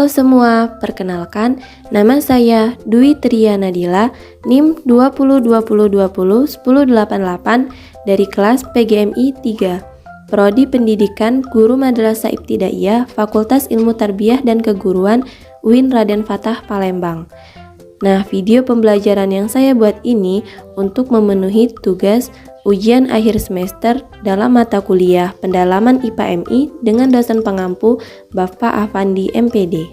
Halo semua, perkenalkan nama saya Dwi Tria Nadila, NIM 2020201088 dari kelas PGMI 3, Prodi Pendidikan Guru Madrasah Ibtidaiyah, Fakultas Ilmu Tarbiyah dan Keguruan UIN Raden Fatah Palembang. Nah, video pembelajaran yang saya buat ini untuk memenuhi tugas ujian akhir semester dalam mata kuliah pendalaman IPA MI dengan dosen pengampu Bapak Afandi MPD.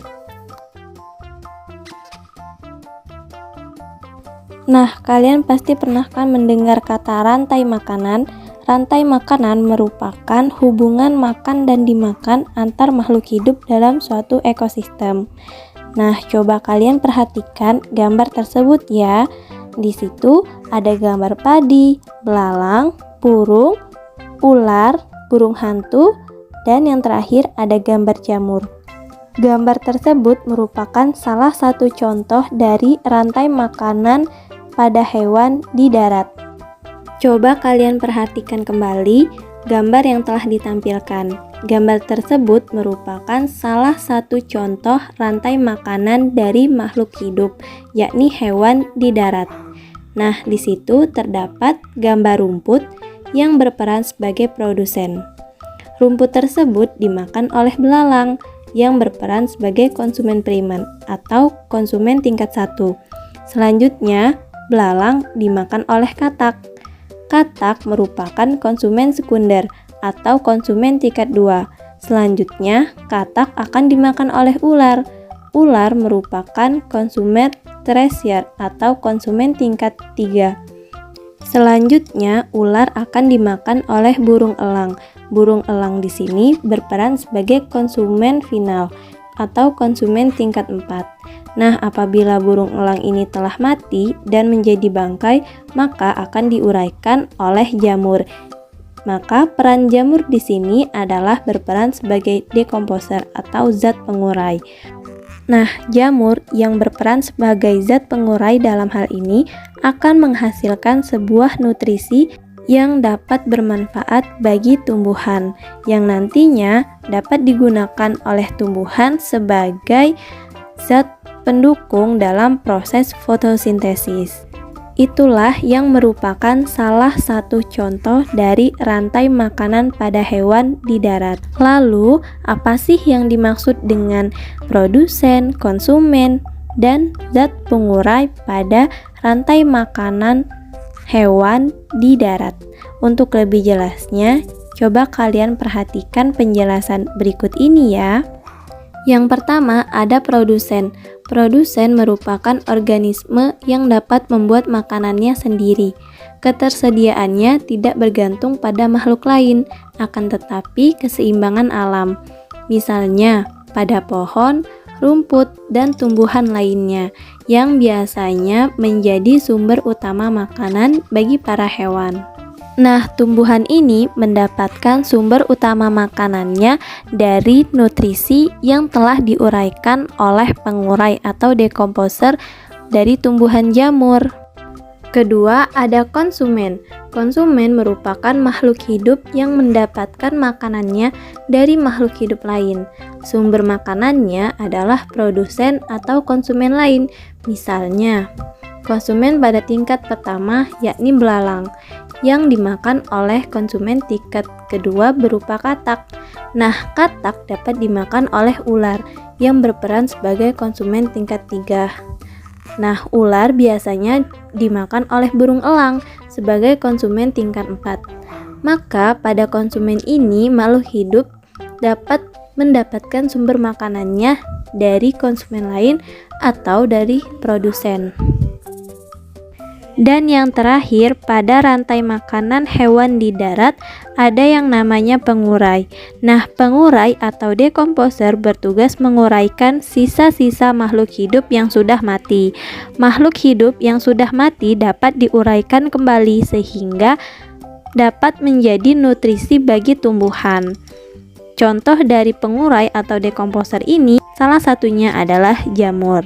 Nah, kalian pasti pernah kan mendengar kata rantai makanan? Rantai makanan merupakan hubungan makan dan dimakan antar makhluk hidup dalam suatu ekosistem. Nah, coba kalian perhatikan gambar tersebut ya. Di situ ada gambar padi, belalang, burung, ular, burung hantu, dan yang terakhir ada gambar jamur. Gambar tersebut merupakan salah satu contoh dari rantai makanan pada hewan di darat. Coba kalian perhatikan kembali gambar yang telah ditampilkan. Gambar tersebut merupakan salah satu contoh rantai makanan dari makhluk hidup, yakni hewan di darat. Nah, di situ terdapat gambar rumput yang berperan sebagai produsen. Rumput tersebut dimakan oleh belalang yang berperan sebagai konsumen primer atau konsumen tingkat 1. Selanjutnya, belalang dimakan oleh katak. Katak merupakan konsumen sekunder atau konsumen tingkat 2. Selanjutnya, katak akan dimakan oleh ular. Ular merupakan konsumen tersier atau konsumen tingkat 3. Selanjutnya, ular akan dimakan oleh burung elang. Burung elang di sini berperan sebagai konsumen final atau konsumen tingkat 4. Nah, apabila burung elang ini telah mati dan menjadi bangkai, maka akan diuraikan oleh jamur. Maka peran jamur di sini adalah berperan sebagai dekomposer atau zat pengurai. Nah, jamur yang berperan sebagai zat pengurai dalam hal ini akan menghasilkan sebuah nutrisi yang dapat bermanfaat bagi tumbuhan, yang nantinya dapat digunakan oleh tumbuhan sebagai zat pendukung dalam proses fotosintesis. Itulah yang merupakan salah satu contoh dari rantai makanan pada hewan di darat. Lalu, apa sih yang dimaksud dengan produsen, konsumen, dan zat pengurai pada rantai makanan hewan di darat? Untuk lebih jelasnya, coba kalian perhatikan penjelasan berikut ini ya. Yang pertama ada produsen. Produsen merupakan organisme yang dapat membuat makanannya sendiri. Ketersediaannya tidak bergantung pada makhluk lain, akan tetapi keseimbangan alam. Misalnya, pada pohon, rumput, dan tumbuhan lainnya yang biasanya menjadi sumber utama makanan bagi para hewan. Nah, tumbuhan ini mendapatkan sumber utama makanannya dari nutrisi yang telah diuraikan oleh pengurai atau dekomposer dari tumbuhan jamur. Kedua, ada konsumen. Konsumen merupakan makhluk hidup yang mendapatkan makanannya dari makhluk hidup lain. Sumber makanannya adalah produsen atau konsumen lain. Misalnya, konsumen pada tingkat pertama yakni belalang yang dimakan oleh konsumen tingkat kedua berupa katak. Nah, katak dapat dimakan oleh ular yang berperan sebagai konsumen tingkat 3. Nah, ular biasanya dimakan oleh burung elang sebagai konsumen tingkat 4. Maka pada konsumen ini makhluk hidup dapat mendapatkan sumber makanannya dari konsumen lain atau dari produsen. Dan yang terakhir, pada rantai makanan hewan di darat ada yang namanya pengurai. Nah, pengurai atau dekomposer bertugas menguraikan sisa-sisa makhluk hidup yang sudah mati. Makhluk hidup yang sudah mati dapat diuraikan kembali sehingga dapat menjadi nutrisi bagi tumbuhan. Contoh dari pengurai atau dekomposer ini salah satunya adalah jamur.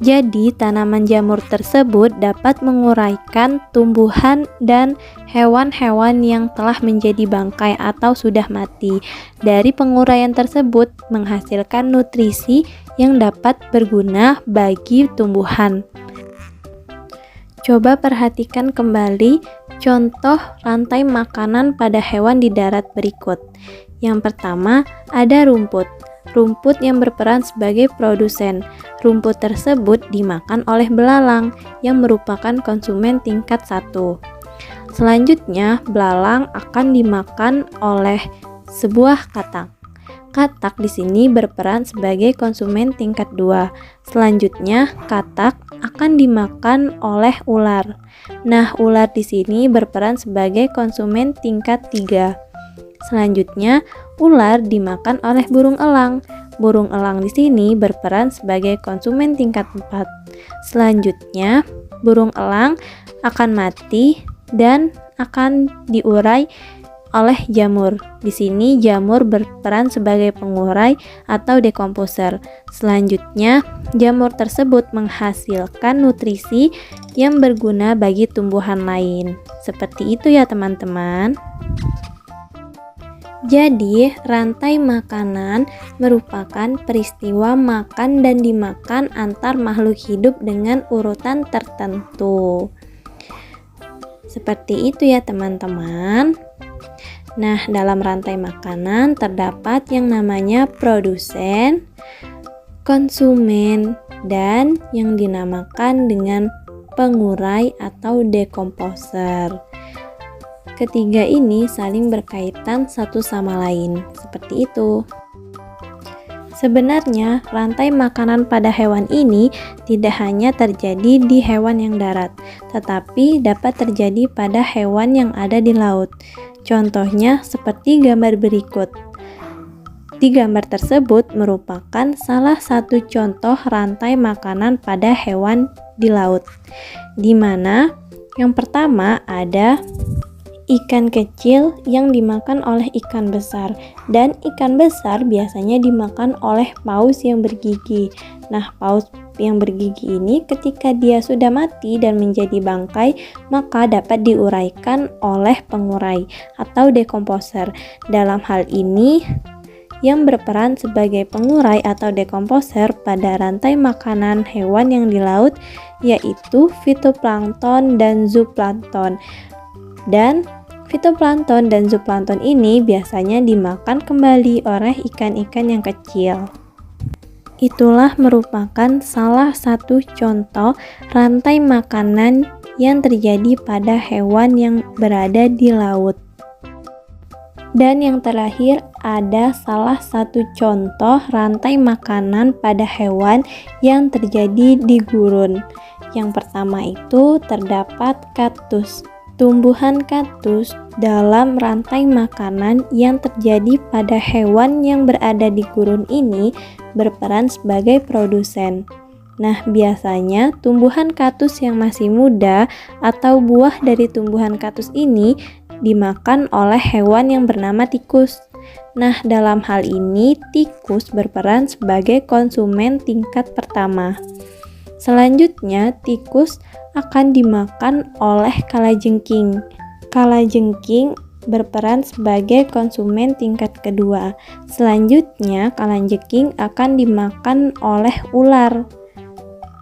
Jadi, tanaman jamur tersebut dapat menguraikan tumbuhan dan hewan-hewan yang telah menjadi bangkai atau sudah mati. Dari penguraian tersebut menghasilkan nutrisi yang dapat berguna bagi tumbuhan. Coba perhatikan kembali contoh rantai makanan pada hewan di darat berikut. Yang pertama, ada rumput. Rumput yang berperan sebagai produsen. Rumput tersebut dimakan oleh belalang yang merupakan konsumen tingkat 1. Selanjutnya, belalang akan dimakan oleh sebuah katak. Katak di sini berperan sebagai konsumen tingkat 2. Selanjutnya, katak akan dimakan oleh ular. Nah, ular di sini berperan sebagai konsumen tingkat 3. Selanjutnya, ular dimakan oleh burung elang. Burung elang di sini berperan sebagai konsumen tingkat 4. Selanjutnya, burung elang akan mati dan akan diurai oleh jamur. Di sini jamur berperan sebagai pengurai atau dekomposer. Selanjutnya, jamur tersebut menghasilkan nutrisi yang berguna bagi tumbuhan lain. Seperti itu ya teman-teman. Jadi, rantai makanan merupakan peristiwa makan dan dimakan antar makhluk hidup dengan urutan tertentu. Seperti itu ya teman-teman. Nah, dalam rantai makanan terdapat yang namanya produsen, konsumen, dan yang dinamakan dengan pengurai atau dekomposer. Ketiga ini saling berkaitan satu sama lain, seperti itu. Sebenarnya, rantai makanan pada hewan ini tidak hanya terjadi di hewan yang darat, tetapi dapat terjadi pada hewan yang ada di laut. Contohnya seperti gambar berikut. Di gambar tersebut merupakan salah satu contoh rantai makanan pada hewan di laut, di mana yang pertama ada ikan kecil yang dimakan oleh ikan besar, dan ikan besar biasanya dimakan oleh paus yang bergigi. Nah, paus yang bergigi ini ketika dia sudah mati dan menjadi bangkai, maka dapat diuraikan oleh pengurai atau dekomposer. Dalam hal ini, yang berperan sebagai pengurai atau dekomposer pada rantai makanan hewan yang di laut yaitu fitoplankton dan zooplankton. Dan fitoplankton dan zooplankton ini biasanya dimakan kembali oleh ikan-ikan yang kecil. Itulah merupakan salah satu contoh rantai makanan yang terjadi pada hewan yang berada di laut. Dan yang terakhir ada salah satu contoh rantai makanan pada hewan yang terjadi di gurun. Yang pertama itu terdapat kaktus. Tumbuhan kaktus dalam rantai makanan yang terjadi pada hewan yang berada di gurun ini berperan sebagai produsen. Nah, biasanya tumbuhan kaktus yang masih muda atau buah dari tumbuhan kaktus ini dimakan oleh hewan yang bernama tikus. Nah, dalam hal ini tikus berperan sebagai konsumen tingkat pertama. Selanjutnya, tikus akan dimakan oleh kalajengking. Kalajengking berperan sebagai konsumen tingkat kedua. Selanjutnya, kalajengking akan dimakan oleh ular.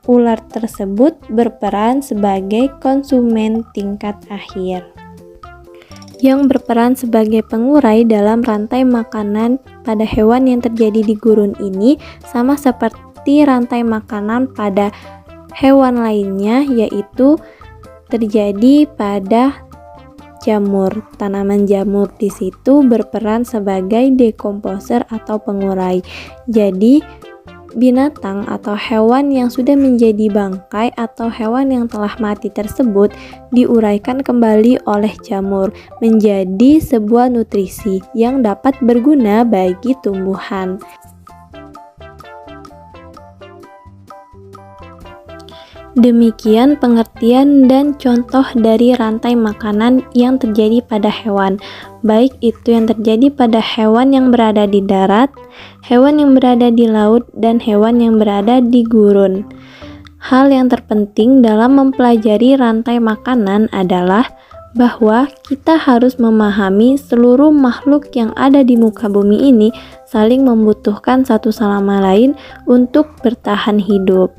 Ular tersebut berperan sebagai konsumen tingkat akhir. Yang berperan sebagai pengurai dalam rantai makanan pada hewan yang terjadi di gurun ini sama seperti rantai makanan pada hewan lainnya, yaitu terjadi pada jamur. Tanaman jamur di situ berperan sebagai dekomposer atau pengurai. Jadi binatang atau hewan yang sudah menjadi bangkai atau hewan yang telah mati tersebut diuraikan kembali oleh jamur menjadi sebuah nutrisi yang dapat berguna bagi tumbuhan. Demikian pengertian dan contoh dari rantai makanan yang terjadi pada hewan, baik itu yang terjadi pada hewan yang berada di darat, hewan yang berada di laut, dan hewan yang berada di gurun. Hal yang terpenting dalam mempelajari rantai makanan adalah bahwa kita harus memahami seluruh makhluk yang ada di muka bumi ini saling membutuhkan satu sama lain untuk bertahan hidup.